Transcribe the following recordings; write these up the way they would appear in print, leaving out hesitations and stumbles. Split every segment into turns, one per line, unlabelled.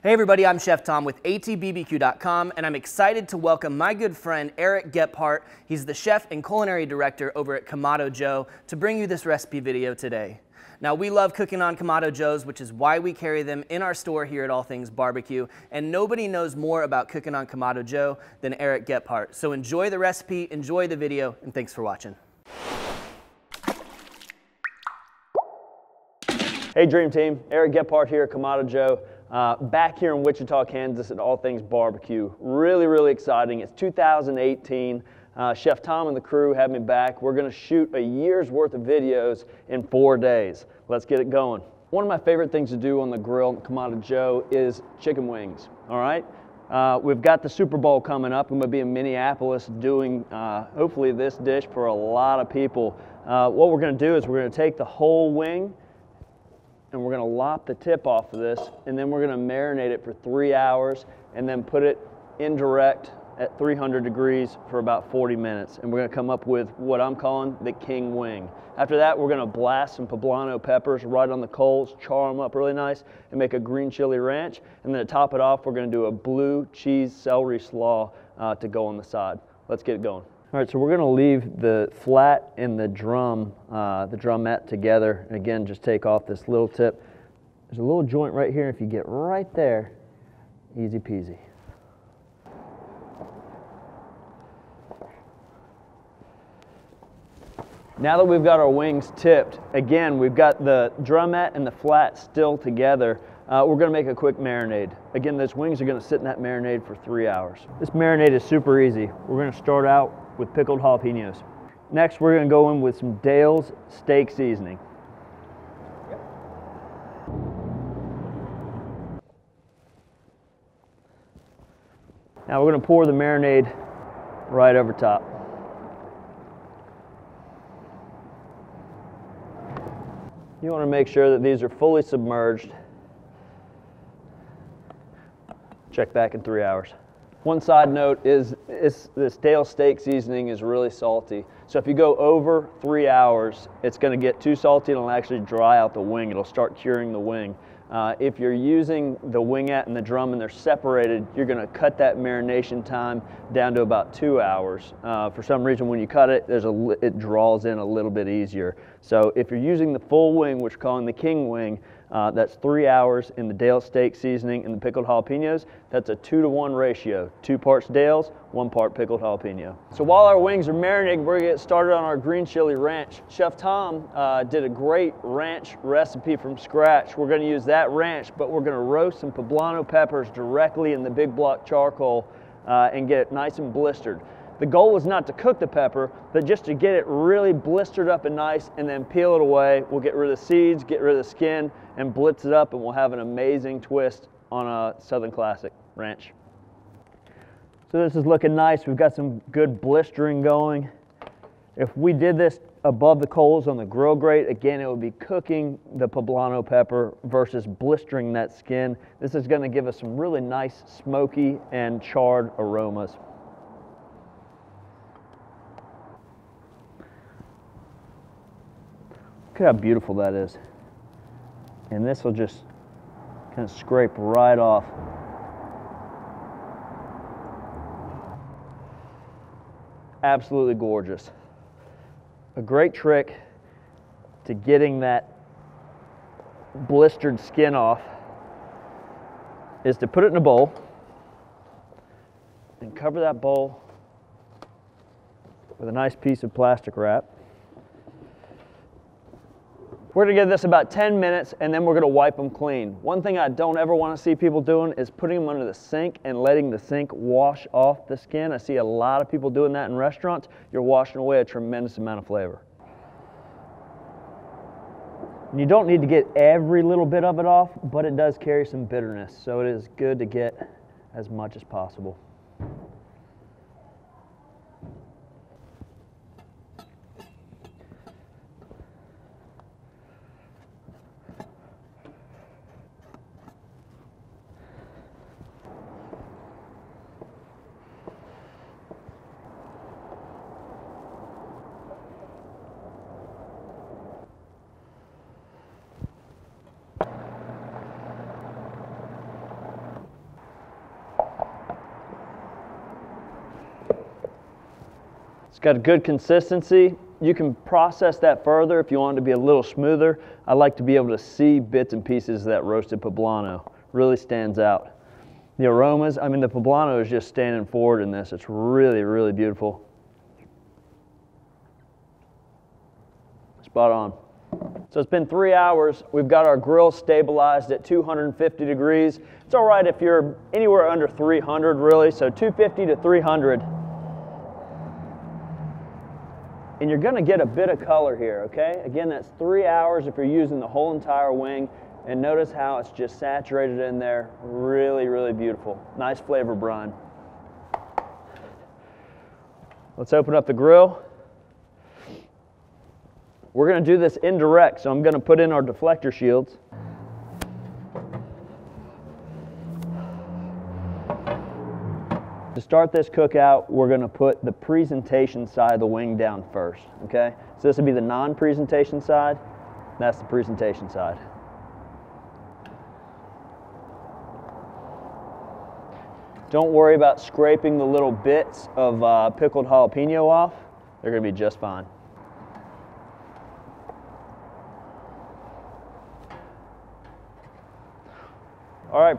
Hey everybody, I'm Chef Tom with atbbq.com, and I'm excited to welcome my good friend Eric Gephart. He's the chef and culinary director over at Kamado Joe to bring you this recipe video today. Now, we love cooking on Kamado Joes, which is why we carry them in our store here at All Things Barbecue, and nobody knows more about cooking on Kamado Joe than Eric Gephart. So enjoy the recipe, enjoy the video, and thanks for watching.
Hey Dream Team, Eric Gephart here at Kamado Joe. Back here in Wichita, Kansas at All Things Barbecue. Really exciting. It's 2018. Chef Tom and the crew have me back. We're going to shoot a year's worth of videos in 4 days. Let's get it going. One of my favorite things to do on the grill at Kamado Joe is chicken wings. All right? We've got the Super Bowl coming up. I'm going to be in Minneapolis doing hopefully this dish for a lot of people. What we're going to do is we're going to take the whole wing and we're going to lop the tip off of this, and then we're going to marinate it for 3 hours and then put it indirect at 300 degrees for about 40 minutes. And we're going to come up with what I'm calling the King Wing. After that, we're going to blast some poblano peppers right on the coals, char them up really nice, and make a green chili ranch. And then to top it off, we're going to do a blue cheese celery slaw to go on the side. Let's get it going. All right, so we're going to leave the flat and the drumette together. And again, just take off this little tip. There's a little joint right here. If you get right there, easy peasy. Now that we've got our wings tipped, again, we've got the drumette and the flat still together. We're going to make a quick marinade. Again, those wings are going to sit in that marinade for 3 hours. This marinade is super easy. We're going to start out with pickled jalapenos. Next, we're going to go in with some Dale's steak seasoning. Now we're going to pour the marinade right over top. You want to make sure that these are fully submerged. Check back in 3 hours. One side note is this Dale's steak seasoning is really salty. So if you go over 3 hours, it's going to get too salty and it'll actually dry out the wing. It'll start curing the wing. If you're using the wingette and the drum and they're separated, you're going to cut that marination time down to about 2 hours. For some reason, when you cut it, it draws in a little bit easier. So if you're using the full wing, which we're calling the King Wing, that's 3 hours in the Dale's steak seasoning and the pickled jalapenos. That's a 2-to-1 ratio. 2 parts Dale's, 1 part pickled jalapeno. So while our wings are marinating, we're gonna get started on our green chili ranch. Chef Tom did a great ranch recipe from scratch. We're gonna use that ranch, but we're gonna roast some poblano peppers directly in the big block charcoal and get it nice and blistered. The goal is not to cook the pepper, but just to get it really blistered up and nice and then peel it away. We'll get rid of the seeds, get rid of the skin, and blitz it up, and we'll have an amazing twist on a Southern Classic ranch. So this is looking nice. We've got some good blistering going. If we did this above the coals on the grill grate, again, it would be cooking the poblano pepper versus blistering that skin. This is going to give us some really nice smoky and charred aromas. Look at how beautiful that is. And this will just kind of scrape right off. Absolutely gorgeous. A great trick to getting that blistered skin off is to put it in a bowl and cover that bowl with a nice piece of plastic wrap. We're going to give this about 10 minutes and then we're going to wipe them clean. One thing I don't ever want to see people doing is putting them under the sink and letting the sink wash off the skin. I see a lot of people doing that in restaurants. You're washing away a tremendous amount of flavor. And you don't need to get every little bit of it off, but it does carry some bitterness, so it is good to get as much as possible. It's got a good consistency. You can process that further if you want it to be a little smoother. I like to be able to see bits and pieces of that roasted poblano. Really stands out. The aromas, I mean, the poblano is just standing forward in this. It's really, really beautiful. Spot on. So it's been 3 hours. We've got our grill stabilized at 250 degrees. It's all right if you're anywhere under 300 really, so 250 to 300. And you're gonna get a bit of color here, okay? Again, that's 3 hours if you're using the whole entire wing. And notice how it's just saturated in there. Really, really beautiful. Nice flavor brine. Let's open up the grill. We're gonna do this indirect, so I'm gonna put in our deflector shields. To start this cookout, we're gonna put the presentation side of the wing down first, okay? So this would be the non-presentation side. That's the presentation side. Don't worry about scraping the little bits of pickled jalapeno off. They're gonna be just fine. All right,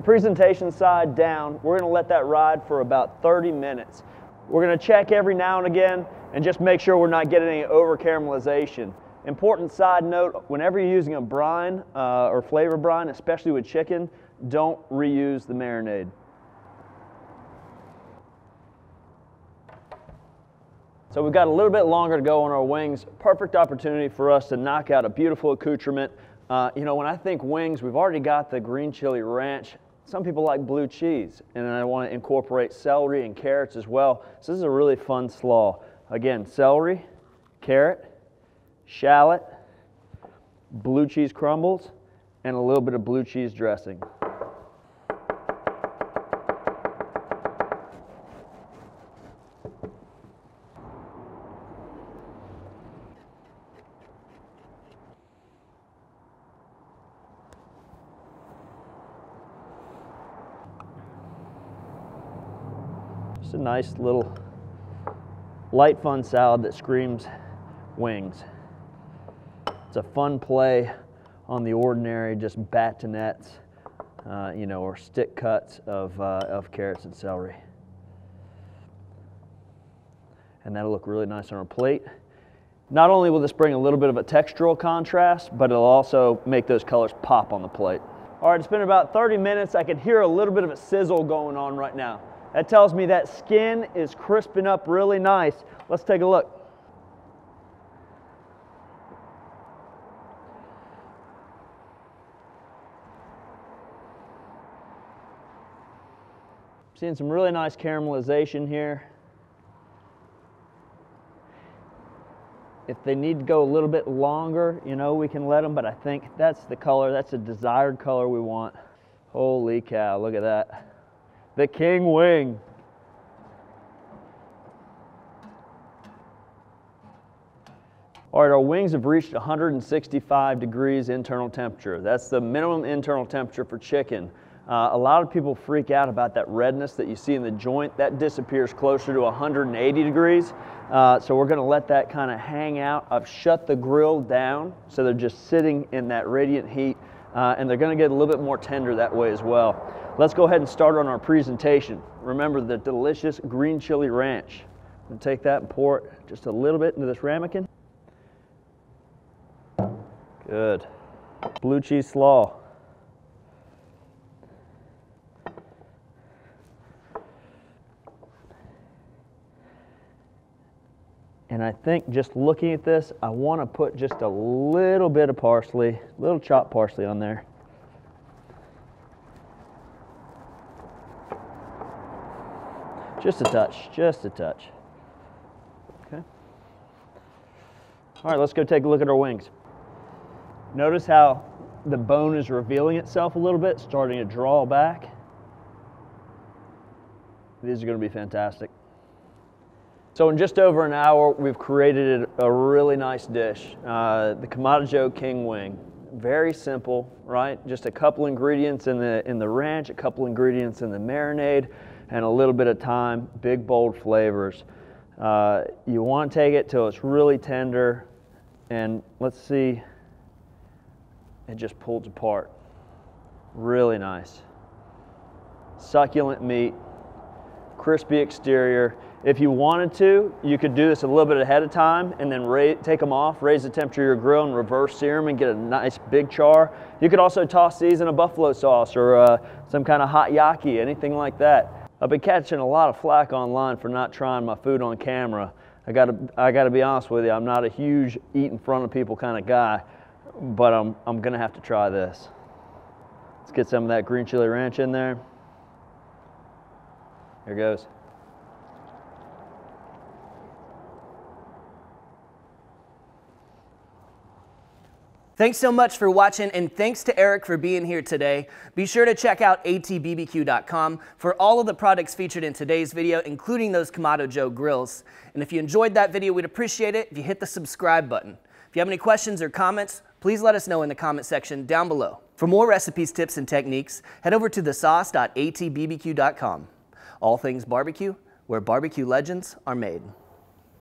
presentation side down. We're gonna let that ride for about 30 minutes. We're gonna check every now and again and just make sure we're not getting any over caramelization. Important side note, whenever you're using a brine or flavor brine, especially with chicken, don't reuse the marinade. So we've got a little bit longer to go on our wings. Perfect opportunity for us to knock out a beautiful accoutrement. You know, when I think wings, we've already got the green chili ranch. Some people like blue cheese, and I want to incorporate celery and carrots as well. So this is a really fun slaw. Again, celery, carrot, shallot, blue cheese crumbles, and a little bit of blue cheese dressing. Just a nice little light fun salad that screams wings. It's a fun play on the ordinary, just batonets, you know, or stick cuts of carrots and celery. And that'll look really nice on our plate. Not only will this bring a little bit of a textural contrast, but it'll also make those colors pop on the plate. All right, it's been about 30 minutes. I can hear a little bit of a sizzle going on right now. That tells me that skin is crisping up really nice. Let's take a look. Seeing some really nice caramelization here. If they need to go a little bit longer, you know, we can let them, but I think that's the color, that's the desired color we want. Holy cow, look at that. The King Wing. All right, our wings have reached 165 degrees internal temperature. That's the minimum internal temperature for chicken. A lot of people freak out about that redness that you see in the joint. That disappears closer to 180 degrees. So we're gonna let that kind of hang out. I've shut the grill down, so they're just sitting in that radiant heat, and they're gonna get a little bit more tender that way as well. Let's go ahead and start on our presentation. Remember the delicious green chili ranch. I'm gonna take that and pour it just a little bit into this ramekin. Good. Blue cheese slaw. And I think just looking at this, I want to put just a little bit of parsley, a little chopped parsley on there. Just a touch, just a touch. Okay. All right, let's go take a look at our wings. Notice how the bone is revealing itself a little bit, starting to draw back. These are going to be fantastic. So in just over an hour, we've created a really nice dish, the Kamado Joe King Wing. Very simple, right? Just a couple ingredients in the ranch, a couple ingredients in the marinade, and a little bit of thyme, big bold flavors. You want to take it till it's really tender, and let's see, it just pulls apart. Really nice. Succulent meat, crispy exterior. If you wanted to, you could do this a little bit ahead of time and then take them off, raise the temperature of your grill and reverse sear them and get a nice big char. You could also toss these in a buffalo sauce or some kind of hot yaki, anything like that. I've been catching a lot of flack online for not trying my food on camera. I gotta be honest with you, I'm not a huge eat in front of people kind of guy, but I'm gonna have to try this. Let's get some of that green chili ranch in there. Here goes.
Thanks so much for watching, and thanks to Eric for being here today. Be sure to check out atbbq.com for all of the products featured in today's video, including those Kamado Joe grills. And if you enjoyed that video, we'd appreciate it if you hit the subscribe button. If you have any questions or comments, please let us know in the comment section down below. For more recipes, tips, and techniques, head over to thesauce.atbbq.com. All things barbecue, where barbecue legends are made.